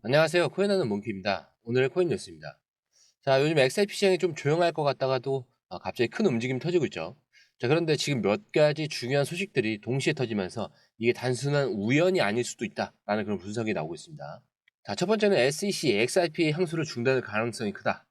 안녕하세요. 코인하는 몽키입니다. 오늘의 코인 뉴스입니다. 자, 요즘 XRP 시장이 좀 조용할 것 같다가도 갑자기 큰 움직임이 터지고 있죠. 자, 그런데 지금 몇 가지 중요한 소식들이 동시에 터지면서 이게 단순한 우연이 아닐 수도 있다라는 그런 분석이 나오고 있습니다. 자, 첫 번째는 SEC, XRP 향수를 중단할 가능성이 크다.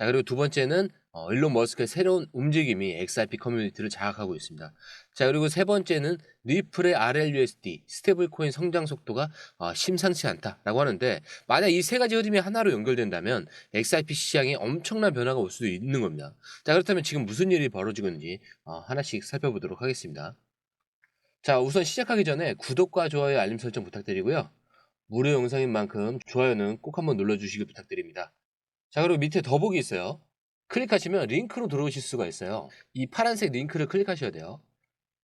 자, 그리고 두 번째는 일론 머스크의 새로운 움직임이 XRP 커뮤니티를 자극하고 있습니다. 자, 그리고 세 번째는 리플의 RLUSD 스테이블 코인 성장 속도가 심상치 않다라고 하는데, 만약 이 세 가지 흐름이 하나로 연결된다면 XRP 시장에 엄청난 변화가 올 수도 있는 겁니다. 자, 그렇다면 지금 무슨 일이 벌어지고 있는지 하나씩 살펴보도록 하겠습니다. 자, 우선 시작하기 전에 구독과 좋아요, 알림 설정 부탁드리고요. 무료 영상인 만큼 좋아요는 꼭 한번 눌러주시길 부탁드립니다. 자, 그리고 밑에 더보기 있어요. 클릭하시면 링크로 들어오실 수가 있어요. 이 파란색 링크를 클릭하셔야 돼요.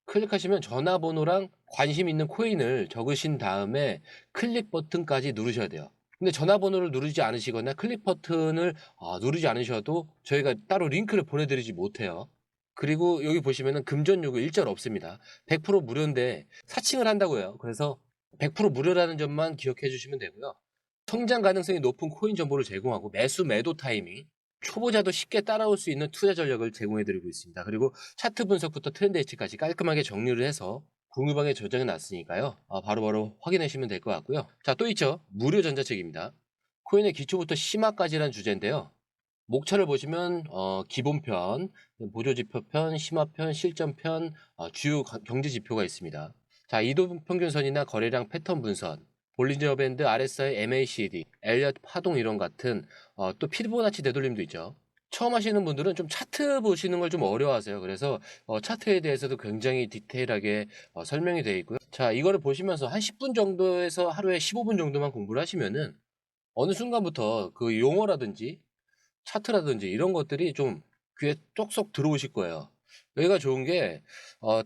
클릭하시면 전화번호랑 관심 있는 코인을 적으신 다음에 클릭 버튼까지 누르셔야 돼요. 근데 전화번호를 누르지 않으시거나 클릭 버튼을 누르지 않으셔도 저희가 따로 링크를 보내드리지 못해요. 그리고 여기 보시면은 금전 요구 일절 없습니다. 100% 무료인데 사칭을 한다고요. 그래서 100% 무료라는 점만 기억해 주시면 되고요. 성장 가능성이 높은 코인 정보를 제공하고 매수 매도 타이밍, 초보자도 쉽게 따라올 수 있는 투자 전략을 제공해 드리고 있습니다. 그리고 차트 분석부터 트렌드 예측까지 깔끔하게 정리를 해서 공유방에 저장해 놨으니까요. 바로바로 확인하시면 될 것 같고요. 자, 또 있죠. 무료 전자책입니다. 코인의 기초부터 심화까지란 주제인데요. 목차를 보시면 기본편, 보조지표편, 심화편, 실전편, 주요 경제 지표가 있습니다. 자, 이동평균선이나 거래량 패턴 분선, 볼린저 밴드, RSI, MACD, 엘리엇 파동 이론 같은 또 피보나치 되돌림도 있죠. 처음 하시는 분들은 좀 차트 보시는 걸 좀 어려워하세요. 그래서 차트에 대해서도 굉장히 디테일하게 설명이 되어 있고요. 자, 이거를 보시면서 한 10분 정도에서 하루에 15분 정도만 공부를 하시면은 어느 순간부터 그 용어라든지 차트라든지 이런 것들이 좀 귀에 쏙쏙 들어오실 거예요. 여기가 좋은 게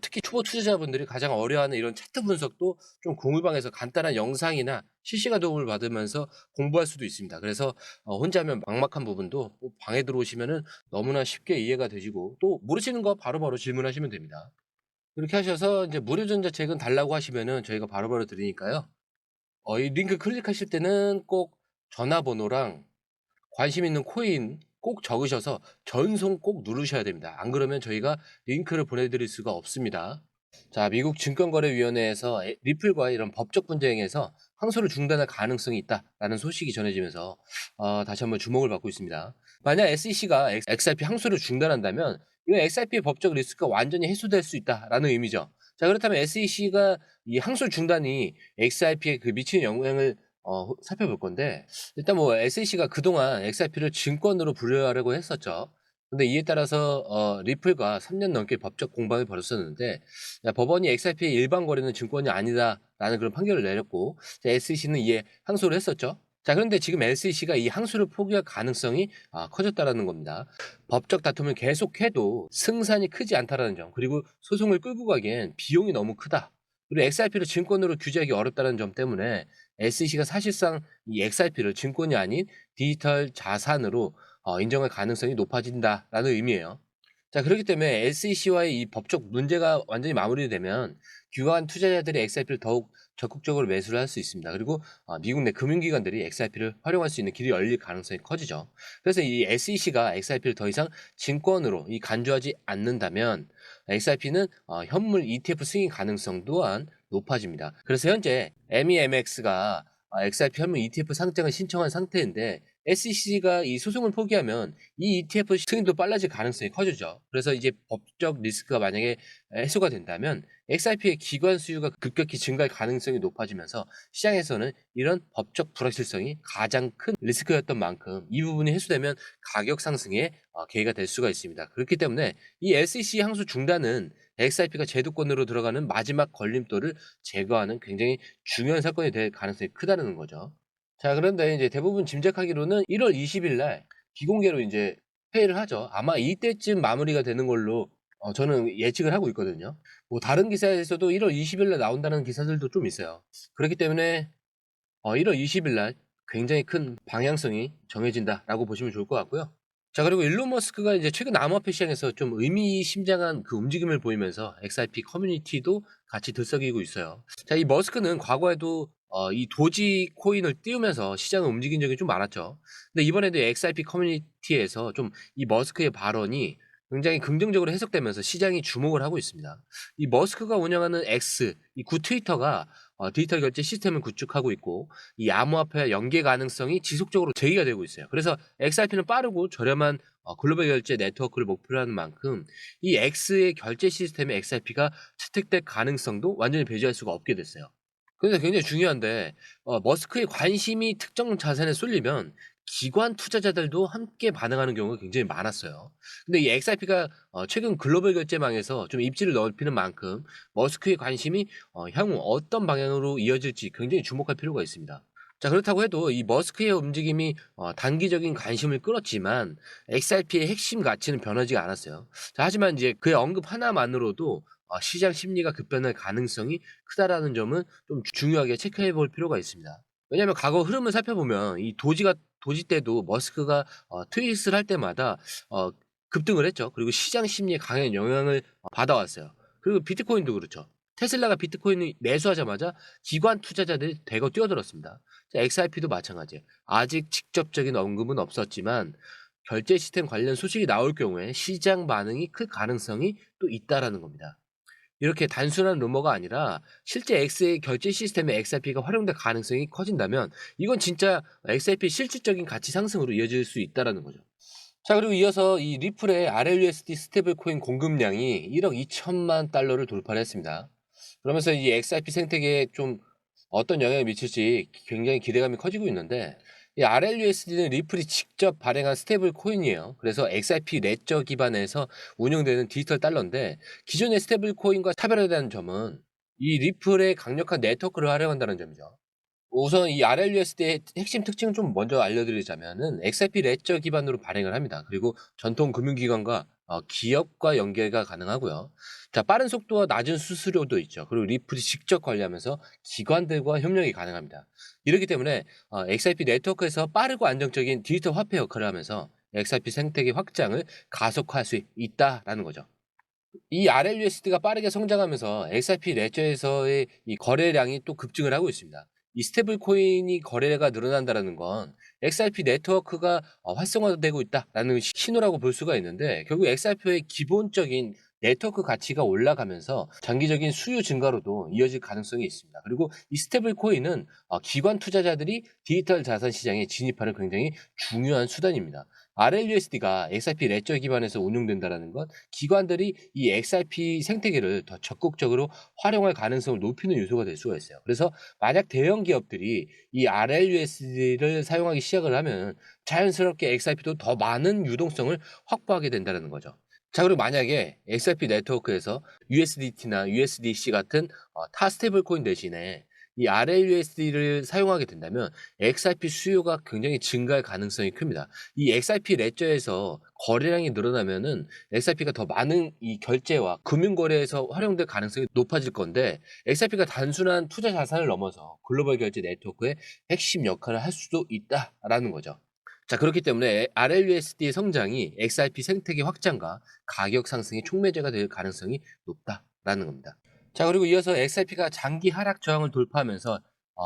특히 초보 투자자분들이 가장 어려워하는 이런 차트 분석도 좀 공유방에서 간단한 영상이나 실시간 도움을 받으면서 공부할 수도 있습니다. 그래서 혼자 하면 막막한 부분도 꼭 방에 들어오시면은 너무나 쉽게 이해가 되시고, 또 모르시는 거 바로바로 질문하시면 됩니다. 이렇게 하셔서 이제 무료 전자책은 달라고 하시면은 저희가 바로바로 드리니까요. 이 링크 클릭하실 때는 꼭 전화번호랑 관심 있는 코인 꼭 적으셔서 전송 꼭 누르셔야 됩니다. 안 그러면 저희가 링크를 보내드릴 수가 없습니다. 자, 미국 증권거래위원회에서 리플과 이런 법적 분쟁에서 항소를 중단할 가능성이 있다라는 소식이 전해지면서 다시 한번 주목을 받고 있습니다. 만약 SEC가 XRP 항소를 중단한다면 이건 XRP의 법적 리스크가 완전히 해소될 수 있다라는 의미죠. 자, 그렇다면 SEC가 이 항소 중단이 XRP에 그 미치는 영향을 살펴볼 건데, 일단 뭐 SEC가 그동안 XRP를 증권으로 분류하려고 했었죠. 근데 이에 따라서 리플과 3년 넘게 법적 공방이 벌었었는데, 법원이 XRP의 일반 거래는 증권이 아니다라는 그런 판결을 내렸고, SEC는 이에 항소를 했었죠. 자, 그런데 지금 SEC가 이 항소를 포기할 가능성이 커졌다라는 겁니다. 법적 다툼을 계속해도 승산이 크지 않다라는 점, 그리고 소송을 끌고 가기엔 비용이 너무 크다. 그리고 XRP를 증권으로 규제하기 어렵다는 점 때문에 SEC가 사실상 이 XRP를 증권이 아닌 디지털 자산으로 인정할 가능성이 높아진다라는 의미예요. 자, 그렇기 때문에 SEC와의 이 법적 문제가 완전히 마무리되면 귀화한 투자자들이 XRP를 더욱 적극적으로 매수를 할 수 있습니다. 그리고 미국 내 금융기관들이 XRP를 활용할 수 있는 길이 열릴 가능성이 커지죠. 그래서 이 SEC가 XRP를 더 이상 증권으로 간주하지 않는다면 XRP는 현물 ETF 승인 가능성 또한 높아집니다. 그래서 현재 MEMX가 XRP 현물 ETF 상장을 신청한 상태인데, SEC가 이 소송을 포기하면 이 ETF 승인도 빨라질 가능성이 커지죠. 그래서 이제 법적 리스크가 만약에 해소가 된다면 XRP의 기관 수요가 급격히 증가할 가능성이 높아지면서 시장에서는 이런 법적 불확실성이 가장 큰 리스크였던 만큼 이 부분이 해소되면 가격 상승에 계기가 될 수가 있습니다. 그렇기 때문에 이 SEC 항소 중단은 XRP가 제도권으로 들어가는 마지막 걸림돌을 제거하는 굉장히 중요한 사건이 될 가능성이 크다는 거죠. 자, 그런데 이제 대부분 짐작하기로는 1월 20일 날 비공개로 이제 회의를 하죠. 아마 이때쯤 마무리가 되는 걸로 저는 예측을 하고 있거든요. 뭐 다른 기사에서도 1월 20일 날 나온다는 기사들도 좀 있어요. 그렇기 때문에 1월 20일 날 굉장히 큰 방향성이 정해진다라고 보시면 좋을 것 같고요. 자, 그리고 일론 머스크가 이제 최근 암호화폐 시장에서 좀 의미심장한 그 움직임을 보이면서 XRP 커뮤니티도 같이 들썩이고 있어요. 자, 이 머스크는 과거에도 이 도지 코인을 띄우면서 시장을 움직인 적이 좀 많았죠. 근데 이번에도 XRP 커뮤니티에서 좀 이 머스크의 발언이 굉장히 긍정적으로 해석되면서 시장이 주목을 하고 있습니다. 이 머스크가 운영하는 X, 이 구 트위터가 디지털 결제 시스템을 구축하고 있고 이 암호화폐와 연계 가능성이 지속적으로 제기가 되고 있어요. 그래서 XRP는 빠르고 저렴한 글로벌 결제 네트워크를 목표로 하는 만큼 이 X의 결제 시스템에 XRP가 채택될 가능성도 완전히 배제할 수가 없게 됐어요. 그래서 굉장히 중요한데 머스크의 관심이 특정 자산에 쏠리면 기관 투자자들도 함께 반응하는 경우가 굉장히 많았어요. 근데 이 XRP가 최근 글로벌 결제망에서 좀 입지를 넓히는 만큼 머스크의 관심이 향후 어떤 방향으로 이어질지 굉장히 주목할 필요가 있습니다. 자, 그렇다고 해도 이 머스크의 움직임이 단기적인 관심을 끌었지만 XRP의 핵심 가치는 변하지가 않았어요. 자, 하지만 이제 그의 언급 하나만으로도 시장 심리가 급변할 가능성이 크다라는 점은 좀 중요하게 체크해 볼 필요가 있습니다. 왜냐하면 과거 흐름을 살펴보면 이 도지 때도 머스크가 트윗을 할 때마다 어 급등을 했죠. 그리고 시장 심리에 강한 영향을 받아왔어요. 그리고 비트코인도 그렇죠. 테슬라가 비트코인을 매수하자마자 기관 투자자들이 대거 뛰어들었습니다. 자, XRP도 마찬가지예요. 아직 직접적인 언급은 없었지만 결제 시스템 관련 소식이 나올 경우에 시장 반응이 클 가능성이 또 있다라는 겁니다. 이렇게 단순한 루머가 아니라 실제 X의 결제 시스템에 XRP가 활용될 가능성이 커진다면 이건 진짜 XRP 실질적인 가치 상승으로 이어질 수 있다라는 거죠. 자, 그리고 이어서 이 리플의 RLUSD 스테이블 코인 공급량이 1억 2천만 달러를 돌파를 했습니다. 그러면서 이 XRP 생태계에 좀 어떤 영향을 미칠지 굉장히 기대감이 커지고 있는데 이 RLUSD는 리플이 직접 발행한 스테이블 코인이에요. 그래서 XRP 레저 기반에서 운영되는 디지털 달러인데 기존의 스테이블 코인과 차별화되는 점은 이 리플의 강력한 네트워크를 활용한다는 점이죠. 우선 이 RLUSD의 핵심 특징을 좀 먼저 알려드리자면은 XRP 레저 기반으로 발행을 합니다. 그리고 전통 금융기관과 기업과 연계가 가능하고요. 자, 빠른 속도와 낮은 수수료도 있죠. 그리고 리플이 직접 관리하면서 기관들과 협력이 가능합니다. 이렇기 때문에 XRP 네트워크에서 빠르고 안정적인 디지털 화폐 역할을 하면서 XRP 생태계 확장을 가속화할 수 있다라는 거죠. 이 RLUSD가 빠르게 성장하면서 XRP 레저에서의 이 거래량이 또 급증을 하고 있습니다. 이 스테이블 코인이 거래가 늘어난다는 건 XRP 네트워크가 활성화되고 있다라는 신호라고 볼 수가 있는데 결국 XRP의 기본적인 네트워크 가치가 올라가면서 장기적인 수요 증가로도 이어질 가능성이 있습니다. 그리고 이 스테이블 코인은 기관 투자자들이 디지털 자산 시장에 진입하는 굉장히 중요한 수단입니다. RLUSD가 XRP 레저 기반에서 운용된다는 건 기관들이 이 XRP 생태계를 더 적극적으로 활용할 가능성을 높이는 요소가 될 수가 있어요. 그래서 만약 대형 기업들이 이 RLUSD를 사용하기 시작을 하면 자연스럽게 XRP도 더 많은 유동성을 확보하게 된다는 거죠. 자, 그리고 만약에 XRP 네트워크에서 USDT나 USDC 같은 타 스테이블 코인 대신에 이 RLUSD를 사용하게 된다면 XRP 수요가 굉장히 증가할 가능성이 큽니다. 이 XRP 레저에서 거래량이 늘어나면은 XRP가 더 많은 이 결제와 금융 거래에서 활용될 가능성이 높아질 건데 XRP가 단순한 투자 자산을 넘어서 글로벌 결제 네트워크의 핵심 역할을 할 수도 있다라는 거죠. 자, 그렇기 때문에 RLUSD의 성장이 XRP 생태계 확장과 가격 상승의 촉매제가 될 가능성이 높다라는 겁니다. 자, 그리고 이어서 XRP가 장기 하락 저항을 돌파하면서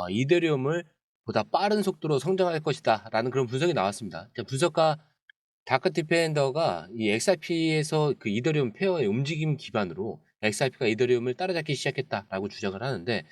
이더리움을 보다 빠른 속도로 성장할 것이다라는 그런 분석이 나왔습니다. 자, 분석가 다크 디펜더가 이 XRP에서 그 이더리움 페어의 움직임 기반으로 XRP가 이더리움을 따라잡기 시작했다라고 주장을 하는데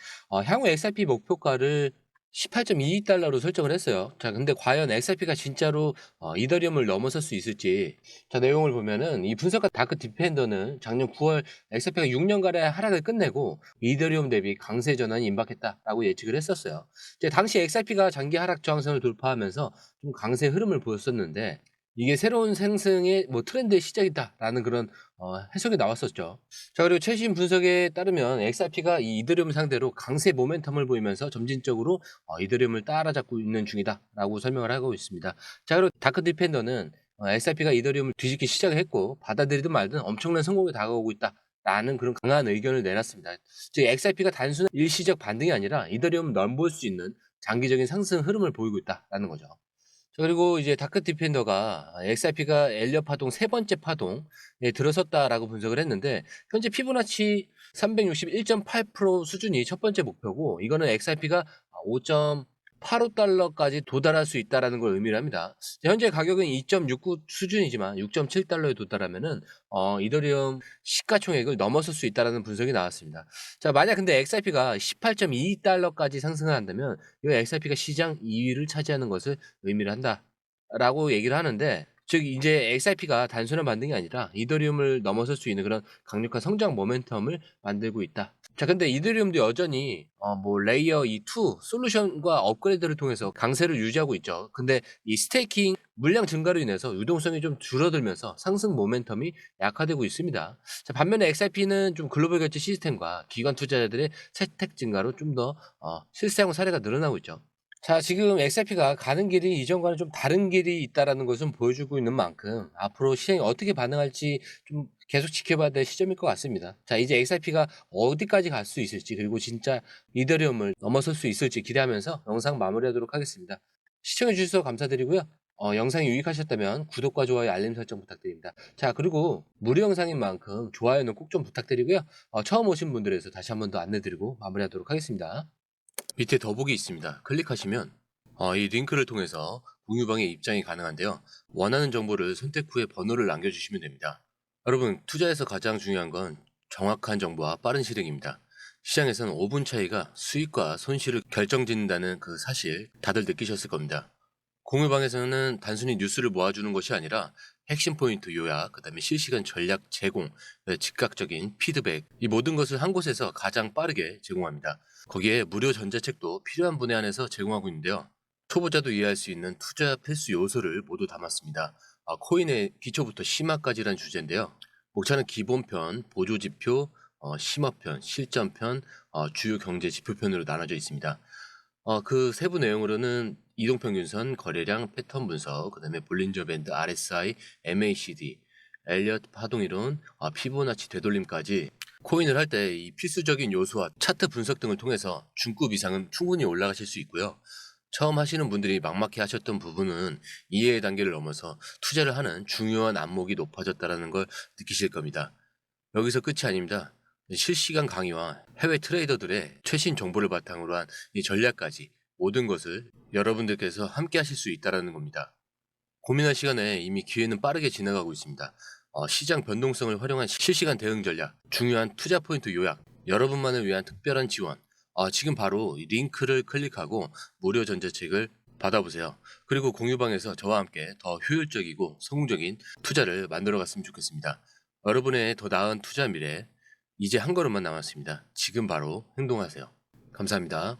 향후 XRP 목표가를 18.22달러로 설정을 했어요. 자, 근데 과연 XRP가 진짜로 이더리움을 넘어설 수 있을지. 자, 내용을 보면은 이 분석가 다크 디펜더는 작년 9월 XRP가 6년간의 하락을 끝내고 이더리움 대비 강세 전환이 임박했다라고 예측을 했었어요. 이제 당시 XRP가 장기 하락 저항선을 돌파하면서 좀 강세 흐름을 보였었는데 이게 새로운 상승의 뭐 트렌드의 시작이다라는 그런 해석이 나왔었죠. 자, 그리고 최신 분석에 따르면 XRP가 이 이더리움 상대로 강세 모멘텀을 보이면서 점진적으로 이더리움을 따라잡고 있는 중이다라고 설명을 하고 있습니다. 자, 그리고 다크 디펜더는 XRP가 이더리움을 뒤집기 시작을 했고 받아들이든 말든 엄청난 성공이 다가오고 있다라는 그런 강한 의견을 내놨습니다. 즉 XRP가 단순한 일시적 반등이 아니라 이더리움을 넘볼 수 있는 장기적인 상승 흐름을 보이고 있다라는 거죠. 자, 그리고 이제 다크 디펜더가 XRP가 엘리엇 파동 세 번째 파동에 들어섰다라고 분석을 했는데 현재 피보나치 361.8% 수준이 첫 번째 목표고 이거는 XRP가 5.85달러까지 도달할 수 있다라는 걸 의미를 합니다. 현재 가격은 2.69 수준이지만 6.7달러에 도달하면은 이더리움 시가총액을 넘어설 수 있다라는 분석이 나왔습니다. 자, 만약 근데 XRP가 18.2달러까지 상승을 한다면 이 XRP가 시장 2위를 차지하는 것을 의미를 한다라고 얘기를 하는데, 즉 이제 XRP가 단순한 반등이 아니라 이더리움을 넘어설 수 있는 그런 강력한 성장 모멘텀을 만들고 있다. 자, 근데 이더리움도 여전히 레이어 2 솔루션과 업그레이드를 통해서 강세를 유지하고 있죠. 근데 이 스테이킹 물량 증가로 인해서 유동성이 좀 줄어들면서 상승 모멘텀이 약화되고 있습니다. 자, 반면에 XRP는 좀 글로벌 결제 시스템과 기관 투자자들의 세택 증가로 좀 더 실사용 사례가 늘어나고 있죠. 자, 지금 XRP가 가는 길이 이전과는 좀 다른 길이 있다라는 것은 보여주고 있는 만큼 앞으로 시장이 어떻게 반응할지 좀 계속 지켜봐야 될 시점일 것 같습니다. 자, 이제 XRP가 어디까지 갈 수 있을지, 그리고 진짜 이더리움을 넘어설 수 있을지 기대하면서 영상 마무리하도록 하겠습니다. 시청해 주셔서 감사드리고요. 영상이 유익하셨다면 구독과 좋아요, 알림 설정 부탁드립니다. 자, 그리고 무료 영상인 만큼 좋아요는 꼭 좀 부탁드리고요. 처음 오신 분들에서 다시 한 번 더 안내드리고 마무리하도록 하겠습니다. 밑에 더보기 있습니다. 클릭하시면 이 링크를 통해서 공유방에 입장이 가능한데요. 원하는 정보를 선택 후에 번호를 남겨주시면 됩니다. 여러분, 투자에서 가장 중요한 건 정확한 정보와 빠른 실행입니다. 시장에서는 5분 차이가 수익과 손실을 결정짓는다는 그 사실 다들 느끼셨을 겁니다. 공유방에서는 단순히 뉴스를 모아주는 것이 아니라 핵심 포인트 요약, 그 다음에 실시간 전략 제공, 즉각적인 피드백, 이 모든 것을 한 곳에서 가장 빠르게 제공합니다. 거기에 무료 전자책도 필요한 분에 한해서 제공하고 있는데요. 초보자도 이해할 수 있는 투자 필수 요소를 모두 담았습니다. 코인의 기초부터 심화까지란 주제인데요. 목차는 기본편, 보조지표, 심화편, 실전편, 주요 경제 지표편으로 나눠져 있습니다. 그 세부 내용으로는 이동평균선, 거래량, 패턴 분석, 그 다음에 볼린저 밴드, RSI, MACD, 엘리엇 파동이론, 피보나치 되돌림까지 코인을 할 때 이 필수적인 요소와 차트 분석 등을 통해서 중급 이상은 충분히 올라가실 수 있고요. 처음 하시는 분들이 막막해 하셨던 부분은 이해의 단계를 넘어서 투자를 하는 중요한 안목이 높아졌다는 걸 느끼실 겁니다. 여기서 끝이 아닙니다. 실시간 강의와 해외 트레이더들의 최신 정보를 바탕으로 한 이 전략까지 모든 것을 여러분들께서 함께 하실 수 있다는 겁니다. 고민할 시간에 이미 기회는 빠르게 지나가고 있습니다. 시장 변동성을 활용한 실시간 대응 전략, 중요한 투자 포인트 요약, 여러분만을 위한 특별한 지원. 지금 바로 이 링크를 클릭하고 무료 전자책을 받아보세요. 그리고 공유방에서 저와 함께 더 효율적이고 성공적인 투자를 만들어 갔으면 좋겠습니다. 여러분의 더 나은 투자 미래, 이제 한 걸음만 남았습니다. 지금 바로 행동하세요. 감사합니다.